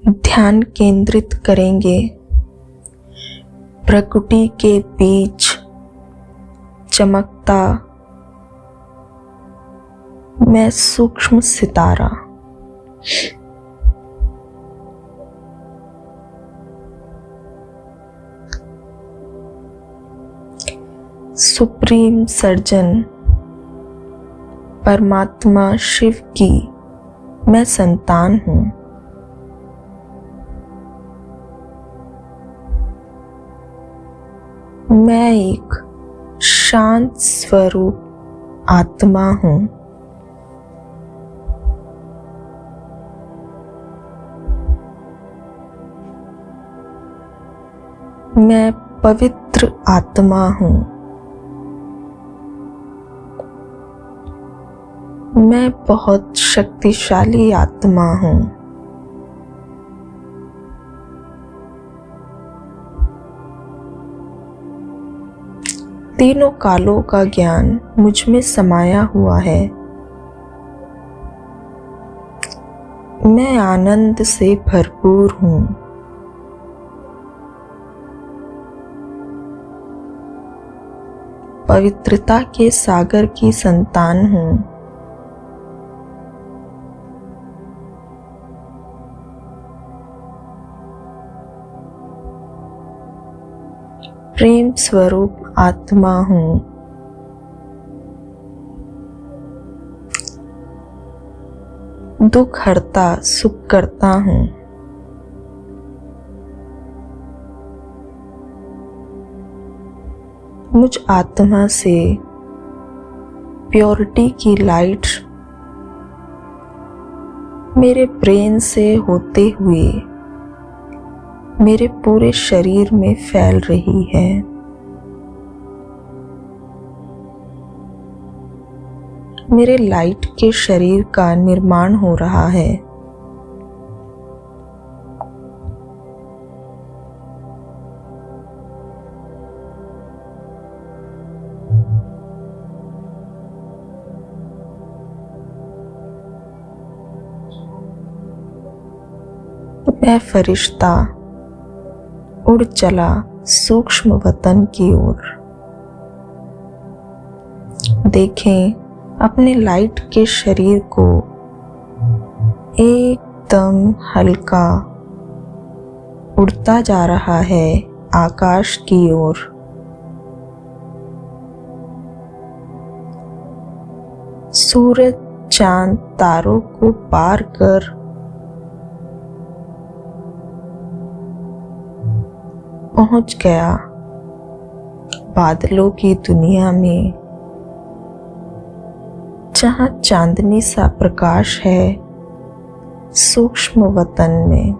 ध्यान केंद्रित करेंगे प्रकृति के बीच चमकता मैं सूक्ष्म सितारा। सुप्रीम सर्जन परमात्मा शिव की मैं संतान हूँ। मैं एक शांत स्वरूप आत्मा हूँ। मैं पवित्र आत्मा हूँ। मैं बहुत शक्तिशाली आत्मा हूँ। तीनों कालों का ज्ञान मुझ में समाया हुआ है। मैं आनंद से भरपूर हूँ। पवित्रता के सागर की संतान हूँ। प्रेम स्वरूप आत्मा हूँ। दुख हरता सुख करता हूँ। मुझ आत्मा से प्योरिटी की लाइट मेरे ब्रेन से होते हुए मेरे पूरे शरीर में फैल रही है। मेरे लाइट के शरीर का निर्माण हो रहा है। मैं फरिश्ता उड़ चला सूक्ष्म वतन की ओर। देखें अपने लाइट के शरीर को एकदम हल्का उड़ता जा रहा है आकाश की ओर। सूरज चांद तारों को पार कर पहुंच गया बादलों की दुनिया में, जहां चांदनी सा प्रकाश है सूक्ष्म वतन में।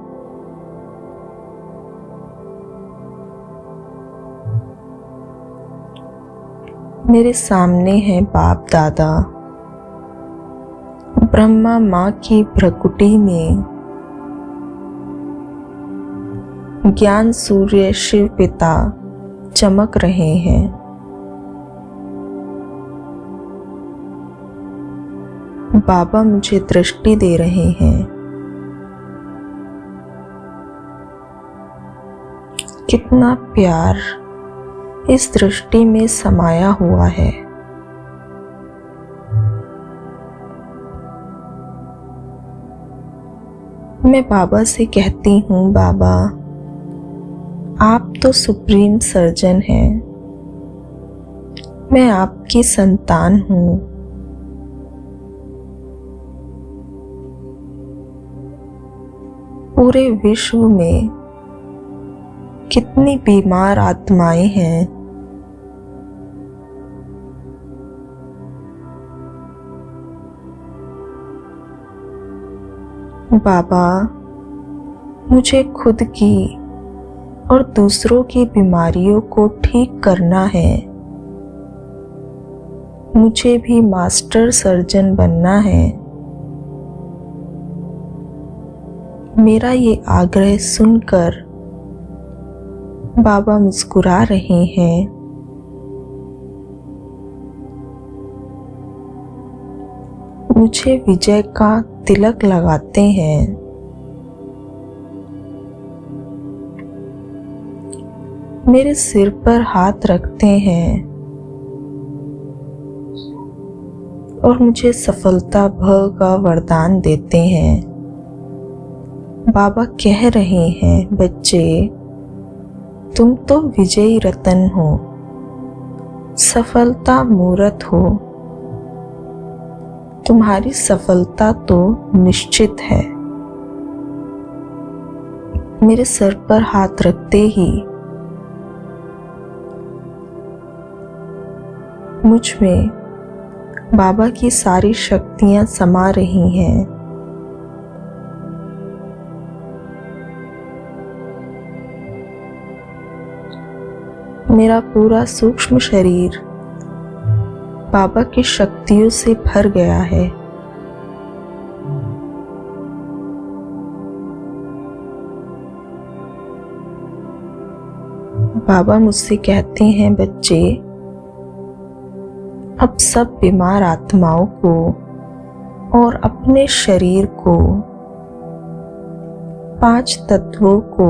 मेरे सामने है बाप दादा ब्रह्मा माँ की भ्रकुटी में। ज्ञान सूर्य शिव पिता चमक रहे हैं। बाबा मुझे दृष्टि दे रहे हैं। कितना प्यार इस दृष्टि में समाया हुआ है। मैं बाबा से कहती हूँ, बाबा आप तो सुप्रीम सर्जन हैं। मैं आपकी संतान हूँ। पूरे विश्व में कितनी बीमार आत्माएं हैं। बाबा मुझे खुद की और दूसरों की बीमारियों को ठीक करना है। मुझे भी मास्टर सर्जन बनना है। मेरा ये आग्रह सुनकर बाबा मुस्कुरा रहे हैं। मुझे विजय का तिलक लगाते हैं। मेरे सिर पर हाथ रखते हैं और मुझे सफलता भव का वरदान देते हैं। बाबा कह रहे हैं, बच्चे तुम तो विजयी रतन हो, सफलता मूर्त हो, तुम्हारी सफलता तो निश्चित है। मेरे सर पर हाथ रखते ही मुझ में बाबा की सारी शक्तियां समा रही हैं। मेरा पूरा सूक्ष्म शरीर बाबा की शक्तियों से भर गया है। बाबा मुझसे कहते हैं, बच्चे अब सब बीमार आत्माओं को और अपने शरीर को, 5 तत्वों को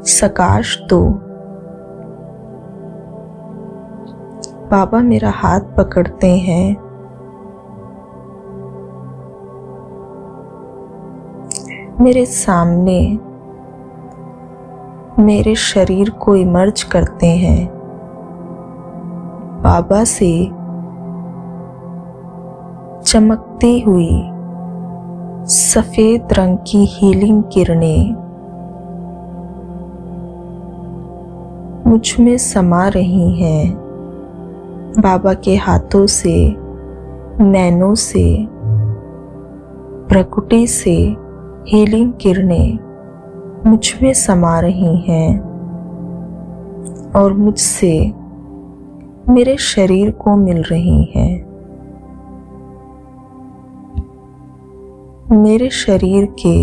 सकाश दो। बाबा मेरा हाथ पकड़ते हैं। मेरे सामने मेरे शरीर को इमर्ज करते हैं। बाबा से चमकती हुई सफेद रंग की हीलिंग किरणें मुझ में समा रही हैं। बाबा के हाथों से, नैनों से, प्रकृति से हीलिंग किरणें मुझ में समा रही हैं और मुझसे मेरे शरीर को मिल रही हैं। मेरे शरीर के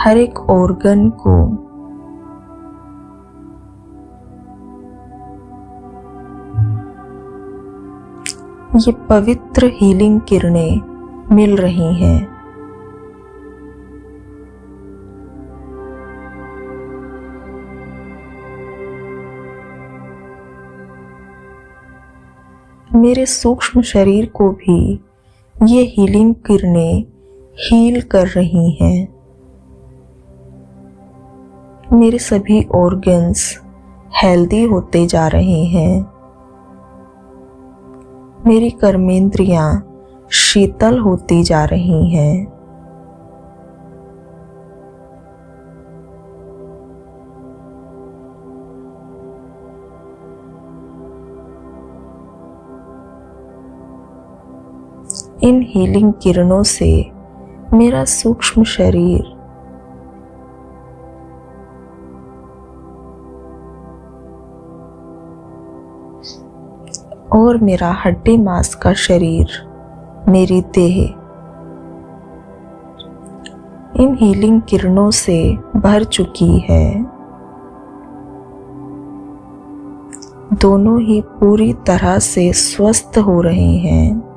हर एक ऑर्गन को ये पवित्र हीलिंग किरणें मिल रही हैं। मेरे सूक्ष्म शरीर को भी ये हीलिंग किरणें हील कर रही हैं। मेरे सभी ऑर्गन्स हेल्दी होते जा रहे हैं। मेरी कर्मेंद्रियां शीतल होती जा रही हैं। इन हीलिंग किरणों से मेरा सूक्ष्म शरीर और मेरा हड्डी मांस का शरीर, मेरी देह इन हीलिंग किरणों से भर चुकी है। दोनों ही पूरी तरह से स्वस्थ हो रहे हैं।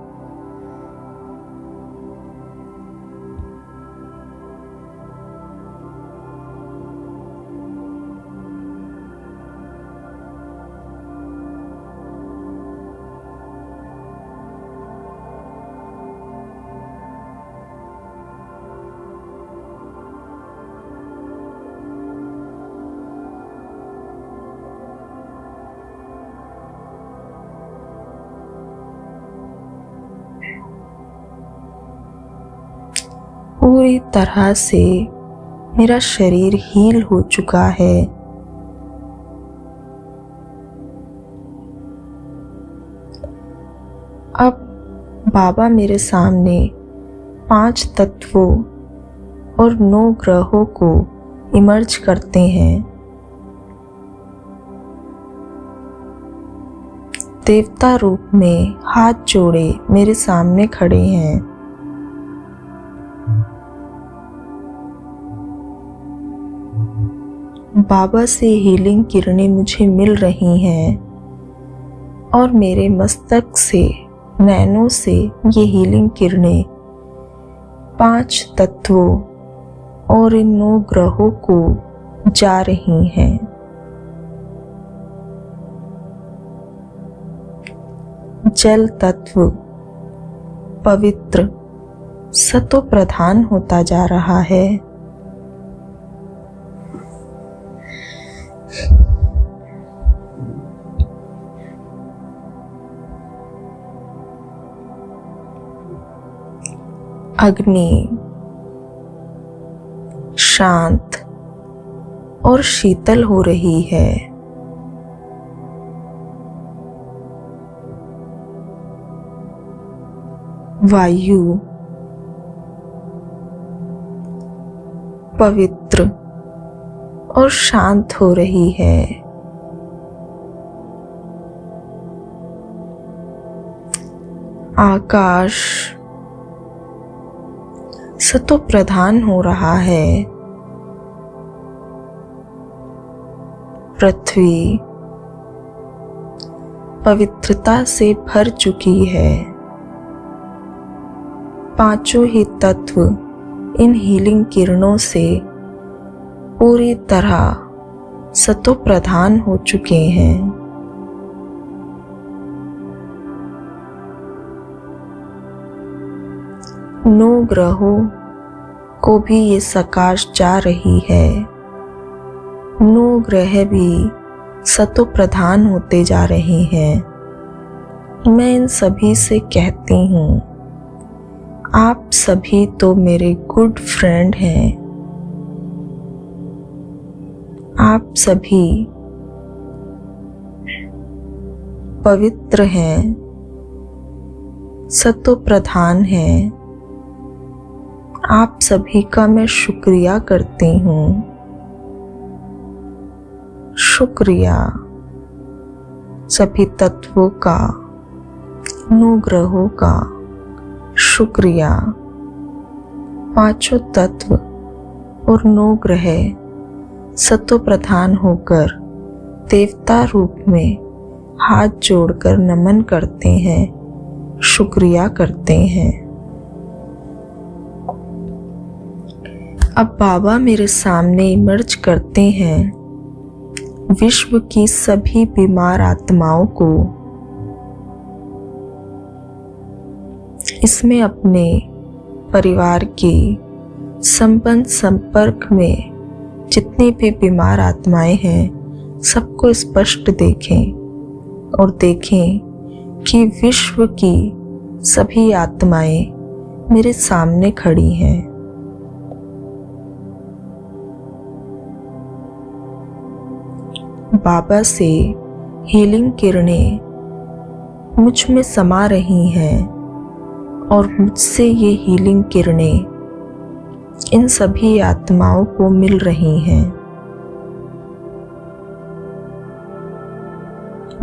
पूरी तरह से मेरा शरीर हील हो चुका है। अब बाबा मेरे सामने 5 तत्वों और 9 ग्रहों को इमर्ज करते हैं। देवता रूप में हाथ जोड़े मेरे सामने खड़े हैं। बाबा से हीलिंग किरणें मुझे मिल रही हैं और मेरे मस्तक से, नैनों से ये हीलिंग किरणें 5 तत्वों और इन 9 ग्रहों को जा रही हैं। जल तत्व पवित्र सतो प्रधान होता जा रहा है। अग्नि शांत और शीतल हो रही है। वायु पवित्र और शांत हो रही है। आकाश सतो प्रधान हो रहा है। पृथ्वी पवित्रता से भर चुकी है। पांचों ही तत्व इन हीलिंग किरणों से पूरी तरह सतो प्रधान हो चुके हैं। नौ ग्रहों को भी ये सकाश जा रही है। नौ ग्रह भी सतो प्रधान होते जा रहे हैं। मैं इन सभी से कहती हूँ, आप सभी तो मेरे गुड फ्रेंड हैं। आप सभी पवित्र हैं, सतो प्रधान हैं। आप सभी का मैं शुक्रिया करती हूँ। शुक्रिया सभी तत्वों का, नौ ग्रहों का शुक्रिया। पांचों तत्व और नौ ग्रह सतो प्रधान होकर देवता रूप में हाथ जोड़कर नमन करते हैं, शुक्रिया करते हैं। अब बाबा मेरे सामने इमर्ज करते हैं। विश्व की सभी बीमार आत्माओं को इसमें अपने परिवार के संबंध संपर्क में जितनी भी बीमार आत्माएं हैं सबको स्पष्ट देखें और देखें कि विश्व की सभी आत्माएं मेरे सामने खड़ी हैं। बाबा से हीलिंग किरणें मुझ में समा रही हैं और मुझसे ये हीलिंग किरणें इन सभी आत्माओं को मिल रही हैं।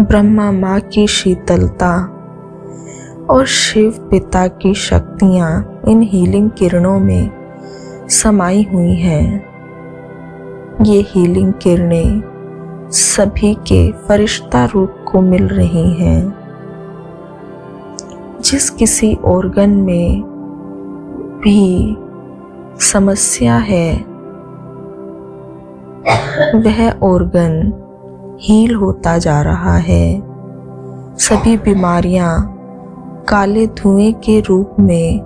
ब्रह्मा माँ की शीतलता और शिव पिता की शक्तियाँ इन हीलिंग किरणों में समाई हुई हैं। ये हीलिंग किरणें सभी के फरिश्ता रूप को मिल रही हैं। जिस किसी ऑर्गन में भी समस्या है वह ऑर्गन हील होता जा रहा है। सभी बीमारियां काले धुएं के रूप में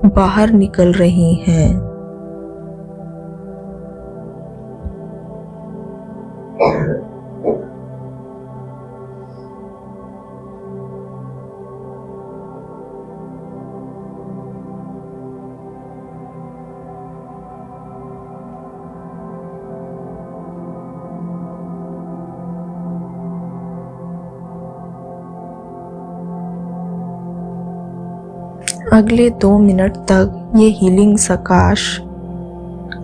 बाहर निकल रही हैं। अगले 2 मिनट तक ये हीलिंग सकाश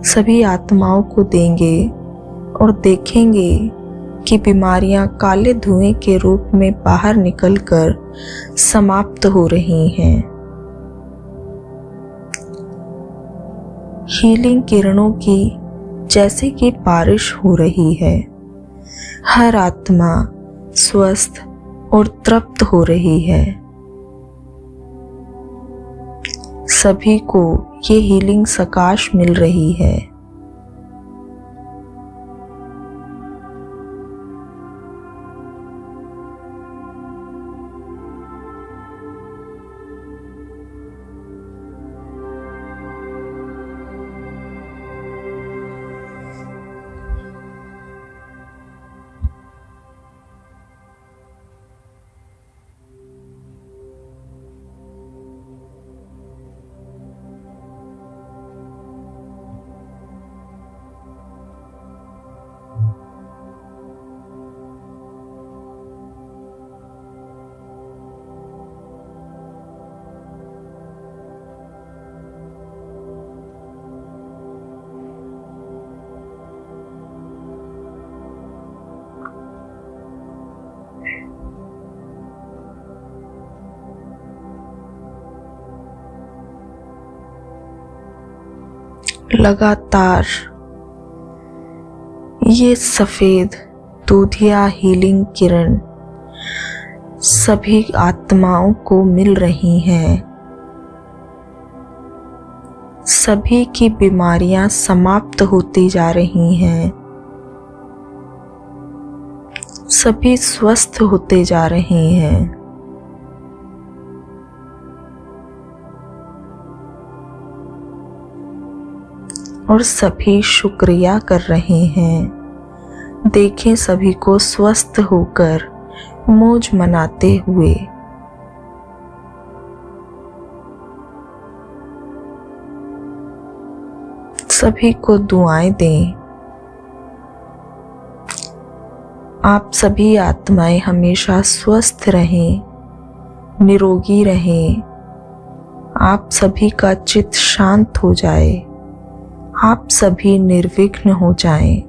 सभी आत्माओं को देंगे और देखेंगे कि बीमारियां काले धुएं के रूप में बाहर निकलकर समाप्त हो रही हैं। हीलिंग किरणों की जैसे कि बारिश हो रही है। हर आत्मा स्वस्थ और तृप्त हो रही है। सभी को ये हीलिंग सकाश मिल रही है। लगातार ये सफेद दूधिया हीलिंग किरण सभी आत्माओं को मिल रही हैं। सभी की बीमारियां समाप्त होती जा रही हैं। सभी स्वस्थ होते जा रहे हैं। और सभी शुक्रिया कर रहे हैं। देखें सभी को स्वस्थ होकर मौज मनाते हुए। सभी को दुआएं दें। आप सभी आत्माएं हमेशा स्वस्थ रहें, निरोगी रहें। आप सभी का चित्त शांत हो जाए। आप सभी निर्विघ्न हो जाएं,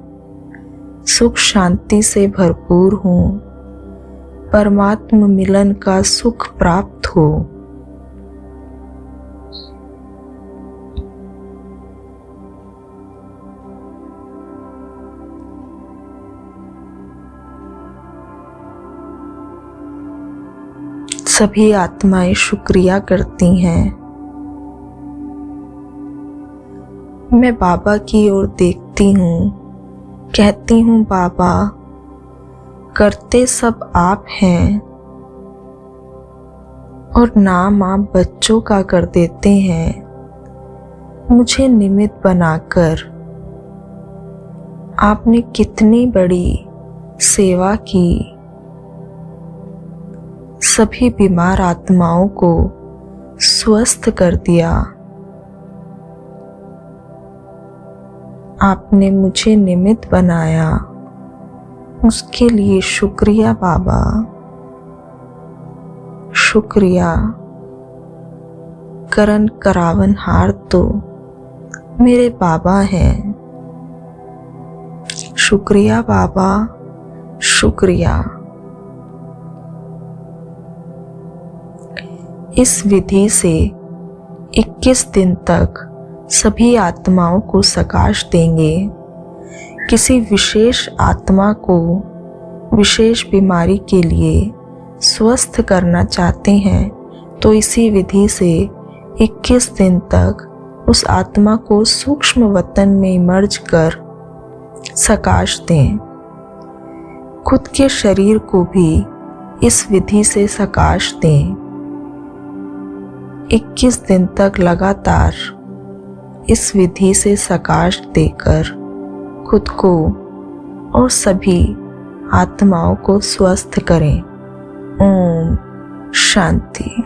सुख शांति से भरपूर हों, परमात्म मिलन का सुख प्राप्त हो। सभी आत्माएं शुक्रिया करती हैं। मैं बाबा की ओर देखती हूँ, कहती हूँ बाबा, करते सब आप हैं और नाम आप बच्चों का कर देते हैं। मुझे निमित्त बनाकर आपने कितनी बड़ी सेवा की। सभी बीमार आत्माओं को स्वस्थ कर दिया। आपने मुझे निमित्त बनाया, उसके लिए शुक्रिया बाबा, शुक्रिया। करण करावनहार तो मेरे बाबा हैं। शुक्रिया बाबा, शुक्रिया। इस विधि से 21 दिन तक सभी आत्माओं को सकाश देंगे। किसी विशेष आत्मा को विशेष बीमारी के लिए स्वस्थ करना चाहते हैं तो इसी विधि से 21 दिन तक उस आत्मा को सूक्ष्म वतन में मर्ज कर सकाश दें। खुद के शरीर को भी इस विधि से सकाश दें। 21 दिन तक लगातार इस विधि से सकाश देकर खुद को और सभी आत्माओं को स्वस्थ करें। ओम शांति।